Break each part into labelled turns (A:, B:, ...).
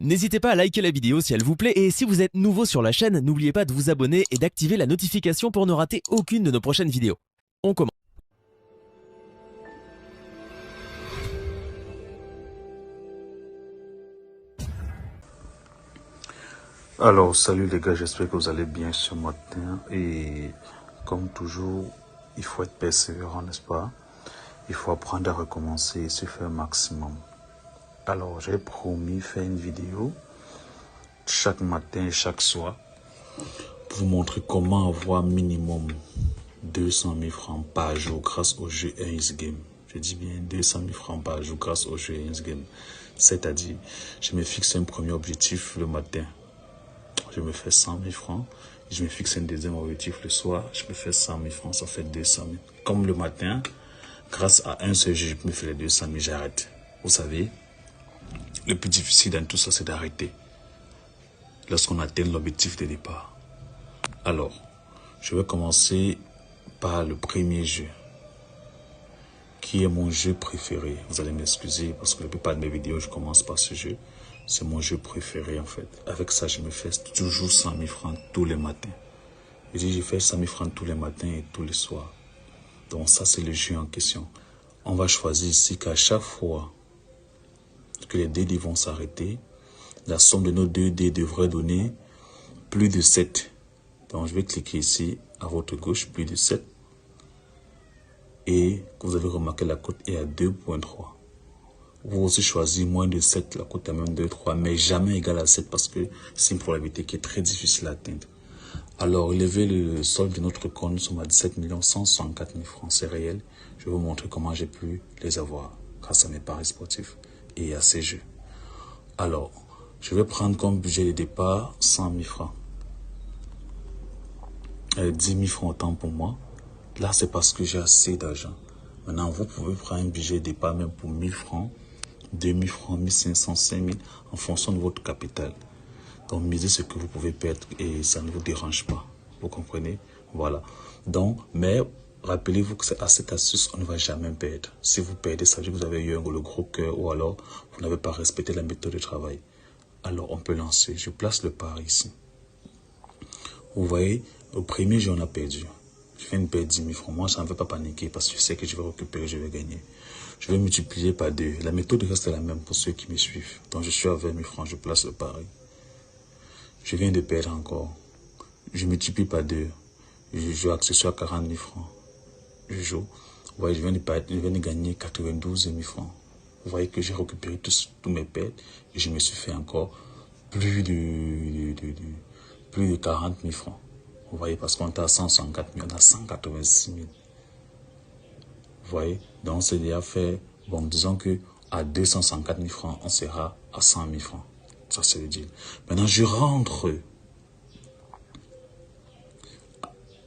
A: N'hésitez pas à liker la vidéo si elle vous plaît et si vous êtes nouveau sur la chaîne, n'oubliez pas de vous abonner et d'activer la notification pour ne rater aucune de nos prochaines vidéos. On commence.
B: Alors, salut les gars, j'espère que vous allez bien ce matin. Et comme toujours, il faut être persévérant, n'est-ce pas? Il faut apprendre à recommencer et se faire un maximum. Alors, j'ai promis faire une vidéo chaque matin et chaque soir pour vous montrer comment avoir minimum 200 000 francs par jour grâce au jeu Ace Game. Je dis bien 200 000 francs par jour grâce au jeu Ace Game. C'est-à-dire, je me fixe un premier objectif le matin. Je me fais 100 000 francs. Je me fixe un deuxième objectif le soir. Je me fais 100 000 francs, ça fait 200 000. Comme le matin, grâce à un seul jeu, je me fais les 200 000, j'arrête. Vous savez, le plus difficile dans tout ça, c'est d'arrêter. Lorsqu'on atteint l'objectif de départ. Alors, je vais commencer par le premier jeu, qui est mon jeu préféré. Vous allez m'excuser parce que la plupart de mes vidéos, je commence par ce jeu. C'est mon jeu préféré en fait. Avec ça, je me fais toujours 100 000 francs tous les matins. Je dis, je fais 100 000 francs tous les matins et tous les soirs. Donc ça, c'est le jeu en question. On va choisir ici qu'à chaque fois que les dés vont s'arrêter, la somme de nos deux dés devrait donner plus de 7. Donc je vais cliquer ici à votre gauche, plus de 7. Et vous avez remarqué la cote est à 2.3. Vous aussi choisir moins de 7, la cote est même 2,3, mais jamais égal à 7 parce que c'est une probabilité qui est très difficile à atteindre. Alors, élevez le solde de notre compte, nous sommes à 17 164 000 francs, c'est réel. Je vais vous montrer comment j'ai pu les avoir grâce à mes paris sportifs et à ces jeux. Alors, je vais prendre comme budget de départ 100 000 francs. 10 000 francs autant pour moi. Là, c'est parce que j'ai assez d'argent. Maintenant, vous pouvez prendre un budget de départ même pour 1000 francs. 2000 francs, 1500, 5000 en fonction de votre capital. Donc, misez ce que vous pouvez perdre et ça ne vous dérange pas. Vous comprenez? Voilà. Donc, mais rappelez-vous que c'est à cette astuce, on ne va jamais perdre. Si vous perdez, ça veut dire que vous avez eu le gros cœur ou alors vous n'avez pas respecté la méthode de travail. Alors, on peut lancer. Je place le pari ici. Vous voyez, au premier jeu, on a perdu. Je viens de perdre 10 000 francs. Moi, ça ne me fait pas paniquer parce que je sais que je vais récupérer, je vais gagner. Je vais multiplier par 2. La méthode reste la même pour ceux qui me suivent. Donc, je suis à 20 000 francs. Je place le pari. Je viens de perdre encore. Je multiplie par 2. Je joue accessoire à 40 000 francs. Je joue. Vous voyez, je viens de gagner 92 000 francs. Vous voyez que j'ai récupéré tous mes pertes et je me suis fait encore plus de 40 000 francs. Vous voyez, parce qu'on est à 164 000, on a 186 000. Vous voyez, donc c'est déjà fait, bon, disons que à 254 000 francs, on sera à 100 000 francs. Ça, c'est le deal. Maintenant, je rentre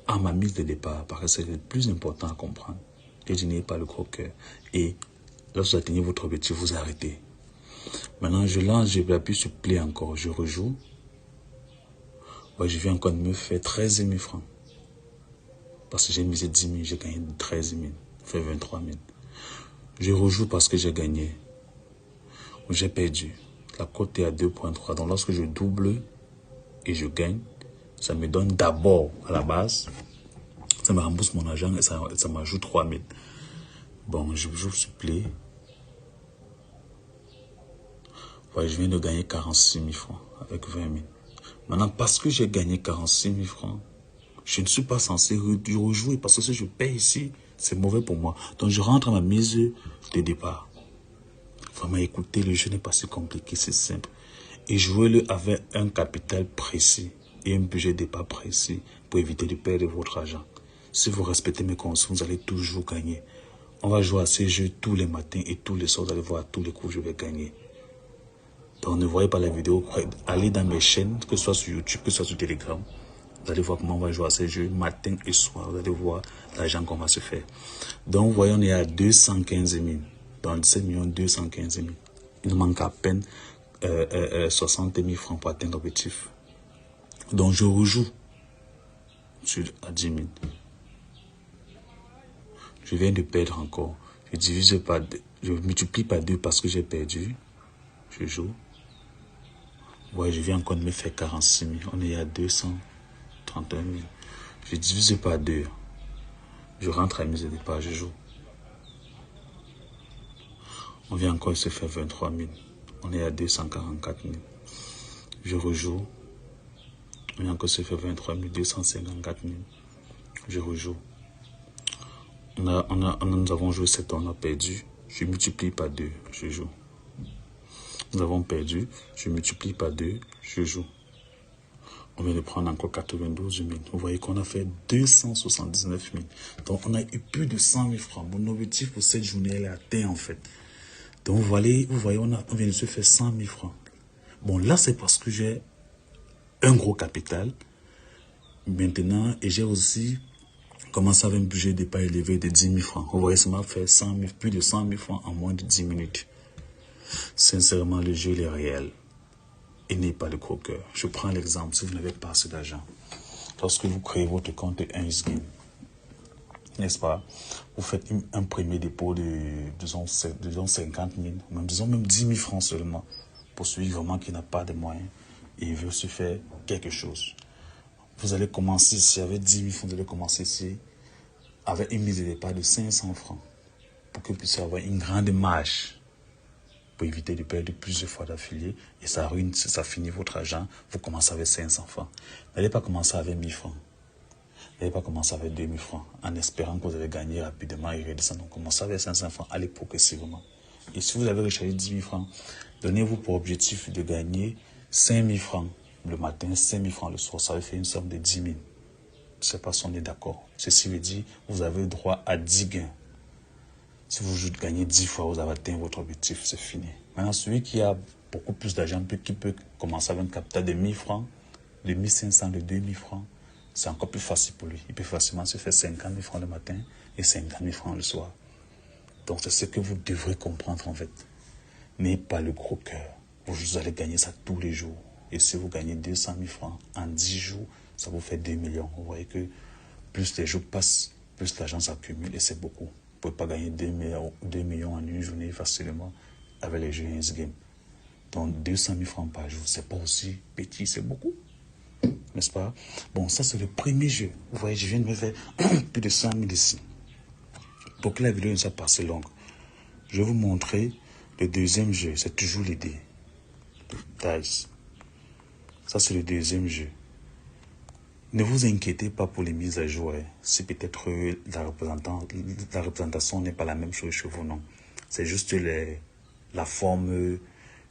B: à ma mise de départ, parce que c'est le plus important à comprendre. Que je n'ai pas le gros cœur. Et lorsque vous atteignez votre objectif, vous arrêtez. Maintenant, je lance, je appuie sur play encore, je rejoue. Ouais, je viens encore de me faire 13 000 francs. Parce que j'ai misé 10 000, j'ai gagné 13 000. Ça fait 23 000. Je rejoue parce que j'ai gagné. J'ai perdu. La cote est à 2.3. Donc lorsque je double et je gagne, ça me donne d'abord à la base, ça me rembourse mon argent et ça m'ajoute 3 000. Bon, je joue sur play. Ouais, je viens de gagner 46 000 francs avec 20 000. Maintenant, parce que j'ai gagné 46 000 francs, je ne suis pas censé rejouer parce que si je paye ici, c'est mauvais pour moi. Donc, je rentre à ma mise de départ. Vraiment, écoutez, le jeu n'est pas si compliqué, c'est simple. Et jouez-le avec un capital précis et un budget de départ précis pour éviter de perdre votre argent. Si vous respectez mes conseils, vous allez toujours gagner. On va jouer à ces jeux tous les matins et tous les soirs. Vous allez voir, tous les coups, je vais gagner. Donc, ne voyez pas la vidéo. Allez dans mes chaînes, que ce soit sur YouTube, que ce soit sur Telegram. Vous allez voir comment on va jouer à ces jeux matin et soir. Vous allez voir l'argent qu'on va se faire. Donc, vous voyez, on est à 215 000. Dans 17 215 000. Il nous manque à peine 60 000 francs pour atteindre l'objectif. Donc, je rejoue à 10 000. Je viens de perdre encore. Je divise par 2. Je multiplie par 2 parce que j'ai perdu. Je joue. Ouais, je viens encore de me faire 46 000. On est à 231 000. Je divise par 2. Je rentre à mise de départ, je joue. On vient encore de se faire 23 000. On est à 244 000. Je rejoue. On vient encore de se faire 23 254 000. Je rejoue. Nous avons joué 7 ans, on a perdu. Je multiplie par 2, je joue. Nous avons perdu, je multiplie par 2, je joue. On vient de prendre encore 92 000. Vous voyez qu'on a fait 279 000. Donc, on a eu plus de 100 000 francs. Mon objectif pour cette journée, elle est atteint en fait. Donc, vous voyez on vient de se faire 100 000 francs. Bon, là, c'est parce que j'ai un gros capital. Maintenant, et j'ai aussi commencé avec un budget de pas élevé de 10 000 francs. Vous voyez, ça m'a fait plus de 100 000 francs en moins de 10 minutes. Sincèrement, le jeu il est réel. Il n'est pas le croqueur. Je prends l'exemple, si vous n'avez pas assez d'argent, lorsque vous créez votre compte 1xGame, n'est-ce pas, vous faites un premier dépôt de, disons 50 000, disons même 10 000 francs seulement, pour celui vraiment qui n'a pas de moyens et il veut se faire quelque chose. Vous allez commencer ici avec 10 000 francs, vous allez commencer ici avec une mise de départ de 500 francs, pour que vous puissiez avoir une grande marge, pour éviter de perdre plusieurs fois d'affilée, et ça ruine, ça finit votre argent, vous commencez avec 500 francs. N'allez pas commencer avec 1000 francs. N'allez pas commencer avec 2000 francs, en espérant que vous allez gagner rapidement et redescendre. Donc, commencez avec 500 francs, allez progressivement. Et si vous avez rechargé 10 000 francs, donnez-vous pour objectif de gagner 5 000 francs le matin, 5 000 francs le soir. Ça va faire une somme de 10 000. Je ne sais pas si on est d'accord. Ceci veut dire que vous avez droit à 10 gains. Si vous gagnez 10 fois, vous avez atteint votre objectif, c'est fini. Maintenant, celui qui a beaucoup plus d'argent, qui peut commencer avec un capital de 1000 francs, de 1500, de 2000 francs, c'est encore plus facile pour lui. Il peut facilement se faire 50 000 francs le matin et 50 000 francs le soir. Donc, c'est ce que vous devrez comprendre en fait. N'ayez pas le gros cœur. Vous allez gagner ça tous les jours. Et si vous gagnez 200 000 francs en 10 jours, ça vous fait 2 millions. Vous voyez que plus les jours passent, plus l'argent s'accumule et c'est beaucoup. Vous ne pouvez pas gagner 2 millions en une journée facilement avec les jeux 1xGame. Donc 200 000 francs par jour, c'est pas aussi petit, c'est beaucoup. N'est-ce pas? Bon, ça c'est le premier jeu. Vous voyez, je viens de me faire plus de 100 000 ici. Pour que la vidéo ne soit pas assez longue, je vais vous montrer le deuxième jeu. C'est toujours l'idée. Dice. Ça c'est le deuxième jeu. Ne vous inquiétez pas pour les mises à jour. Si peut-être la représentation n'est pas la même chose chez vous, non. C'est juste la forme,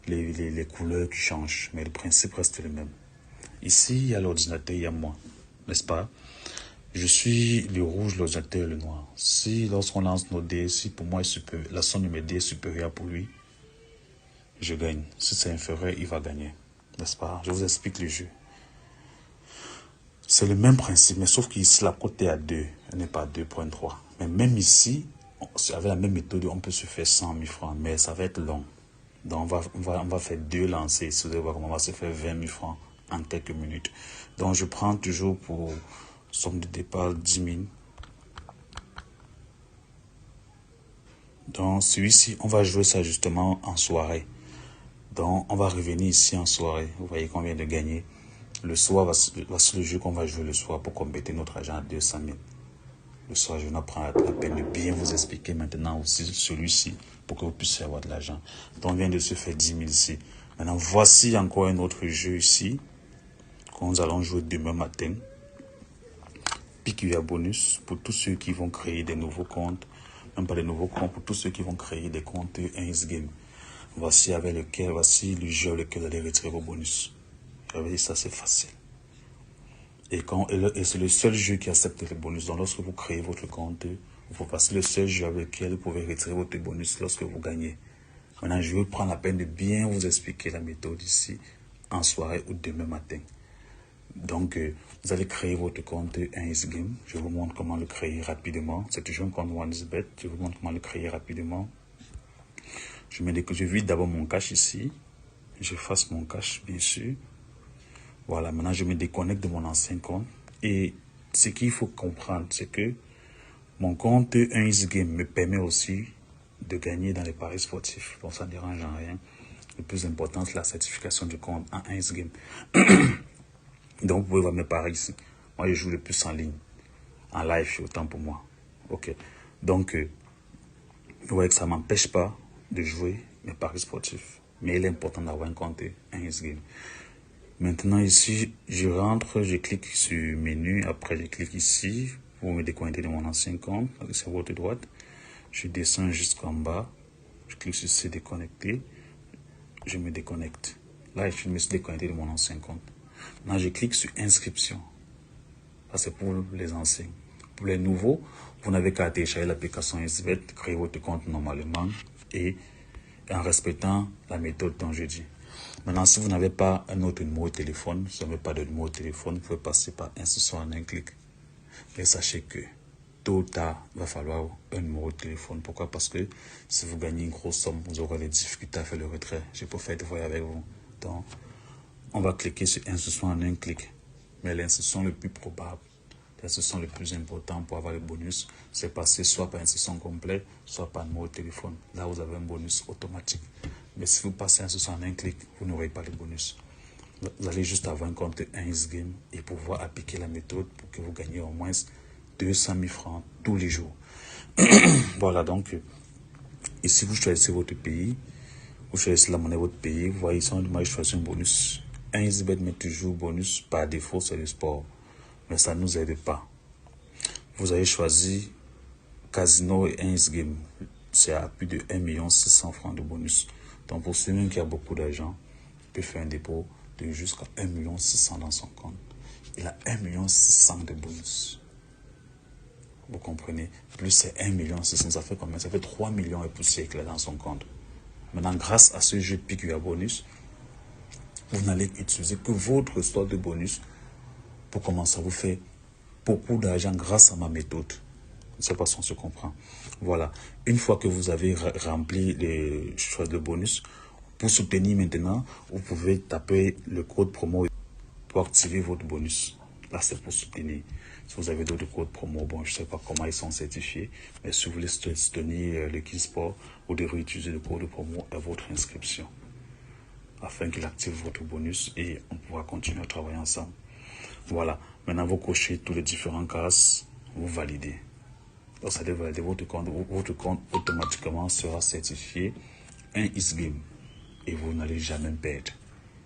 B: les couleurs qui changent. Mais le principe reste le même. Ici, il y a l'ordinateur, il y a moi. N'est-ce pas? Je suis le rouge, l'ordinateur, le noir. Si lorsqu'on lance nos dés, si pour moi la somme de mes dés est supérieure pour lui, je gagne. Si c'est inférieur, il va gagner. N'est-ce pas? Je vous explique le jeu. C'est le même principe, mais sauf qu'ici, la cote est à 2, elle n'est pas à 2,3. Mais même ici, avec la même méthode, on peut se faire 100 000 francs, mais ça va être long. Donc, on va faire 2 lancers. Si vous allez voir comment on va se faire 20 000 francs en quelques minutes. Donc, je prends toujours pour somme de départ 10 000. Donc, celui-ci, on va jouer ça justement en soirée. Donc, on va revenir ici en soirée. Vous voyez qu'on vient de gagner. Le soir, voici le jeu qu'on va jouer le soir pour compléter notre argent à 200 000. Le soir, je vais prendre la peine de bien vous expliquer maintenant aussi celui-ci pour que vous puissiez avoir de l'argent. Donc, on vient de se faire 10 000 ici. Maintenant, voici encore un autre jeu ici que nous allons jouer demain matin. PQA bonus pour tous ceux qui vont créer des nouveaux comptes. Même pas des nouveaux comptes, pour tous ceux qui vont créer des comptes 1xGame. Voici le jeu avec lequel vous allez retirer vos bonus. J'avais dit ça, c'est facile. Et c'est le seul jeu qui accepte les bonus. Donc, lorsque vous créez votre compte, c'est le seul jeu avec lequel vous pouvez retirer votre bonus lorsque vous gagnez. Maintenant, je vais prendre la peine de bien vous expliquer la méthode ici, en soirée ou demain matin. Donc, vous allez créer votre compte 1xGame. Je vous montre comment le créer rapidement. C'est toujours un compte 1xBet. Je vous montre comment le créer rapidement. Je vide d'abord mon cache ici. J'efface mon cache, bien sûr. Voilà, maintenant je me déconnecte de mon ancien compte. Et ce qu'il faut comprendre, c'est que mon compte 1xGame me permet aussi de gagner dans les paris sportifs. Donc ça ne dérange en rien. Le plus important, c'est la certification du compte en 1 game. Donc, vous pouvez voir mes paris ici. Moi, je joue le plus en ligne. En live, c'est autant pour moi. Ok. Donc, vous voyez que ça ne m'empêche pas de jouer mes paris sportifs. Mais il est important d'avoir un compte 1 game. Maintenant, ici, je rentre, je clique sur menu. Après, je clique ici pour me déconnecter de mon ancien compte. C'est votre droite. Je descends jusqu'en bas. Je clique sur se déconnecter. Je me déconnecte. Là, je me suis déconnecté de mon ancien compte. Maintenant, je clique sur inscription. Ça, c'est pour les anciens. Pour les nouveaux, vous n'avez qu'à télécharger l'application SBet, créer votre compte normalement et en respectant la méthode dont je dis. Maintenant, si vous n'avez pas un autre numéro de téléphone, si vous n'avez pas de numéro de téléphone, vous pouvez passer par instruction en un clic. Mais sachez que tôt ou tard, il va falloir un numéro de téléphone. Pourquoi? Parce que si vous gagnez une grosse somme, vous aurez des difficultés à faire le retrait. Je peux faire des voyages avec vous. Donc, on va cliquer sur instruction en un clic. Mais l'instruction le plus probable, l'instruction le plus important pour avoir le bonus, c'est passer soit par instruction complète, soit par numéro de téléphone. Là, vous avez un bonus automatique. Mais si vous passez instruction en un clic, vous n'aurez pas le bonus. Vous allez juste avoir un compte 1 game et pouvoir appliquer la méthode pour que vous gagnez au moins 200 000 francs tous les jours. Voilà, donc, ici, vous choisissez votre pays. Vous choisissez la monnaie de votre pays. Vous voyez, ici, moi, je choisis un bonus. 1 bet met toujours bonus par défaut, c'est le sport. Mais ça ne nous aide pas. Vous avez choisi Casino et 1 game. C'est à plus de 1 600 000 francs de bonus. Donc, pour celui qui a beaucoup d'argent, il peut faire un dépôt de jusqu'à 1 600 000 dans son compte. Il a 1 600 000 de bonus. Vous comprenez? Plus c'est 1 600 000, ça fait combien? Ça fait 3 millions et poussière qu'il a dans son compte. Maintenant, grâce à ce jeu PQA bonus, vous n'allez utiliser que votre stock de bonus pour commencer à vous faire beaucoup d'argent grâce à ma méthode. De cette façon, on se comprend. Voilà. Une fois que vous avez rempli les choix de bonus, pour soutenir maintenant, vous pouvez taper le code promo pour activer votre bonus. Là, c'est pour soutenir. Si vous avez d'autres codes promo, bon, je ne sais pas comment ils sont certifiés, mais si vous voulez soutenir le Kinsport, vous devrez utiliser le code promo à votre inscription afin qu'il active votre bonus et on pourra continuer à travailler ensemble. Voilà. Maintenant, vous cochez tous les différents cases, vous validez. Donc, ça devrait valider votre compte. Votre compte automatiquement sera certifié 1 game et vous n'allez jamais perdre.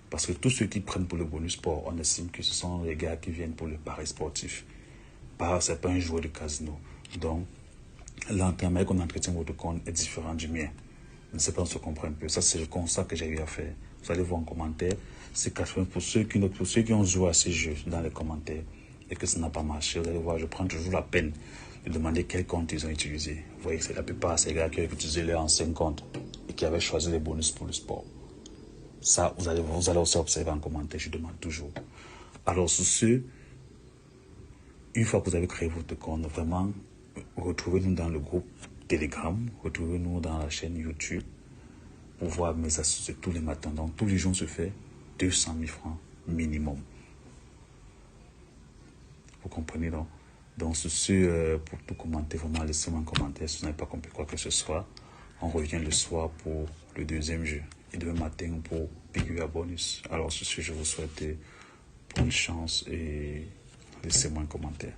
B: Parce que tous ceux qui prennent pour le bonus sport, on estime que ce sont les gars qui viennent pour le pari sportif. Ce n'est pas un joueur de casino. Donc, la manière qu'on entretient votre compte est différente du mien. Je ne sais pas si on se comprend un peu. Ça, c'est le constat que j'ai eu à faire. Vous allez voir en commentaire. C'est 80 pour ceux qui ont joué à ces jeux dans les commentaires et que ça n'a pas marché. Vous allez voir, je prends toujours la peine de demander quel compte ils ont utilisé. Vous voyez, c'est la plupart ces gars qui ont utilisé leur ancien compte et qui avaient choisi les bonus pour le sport. Ça, vous allez aussi observer en commentaire, je demande toujours. Alors, sur ce, une fois que vous avez créé votre compte, vraiment, retrouvez-nous dans le groupe Telegram, retrouvez-nous dans la chaîne YouTube pour voir mes astuces tous les matins. Donc, tous les jours, on se fait 200 000 francs minimum. Vous comprenez donc? Donc, sur ce, pour tout commenter, vraiment, laissez-moi un commentaire si vous n'avez pas compris quoi que ce soit. On revient le soir pour le deuxième jeu. Et demain matin pour PQA bonus. Alors, sur ce, je vous souhaite bonne chance et laissez-moi un commentaire.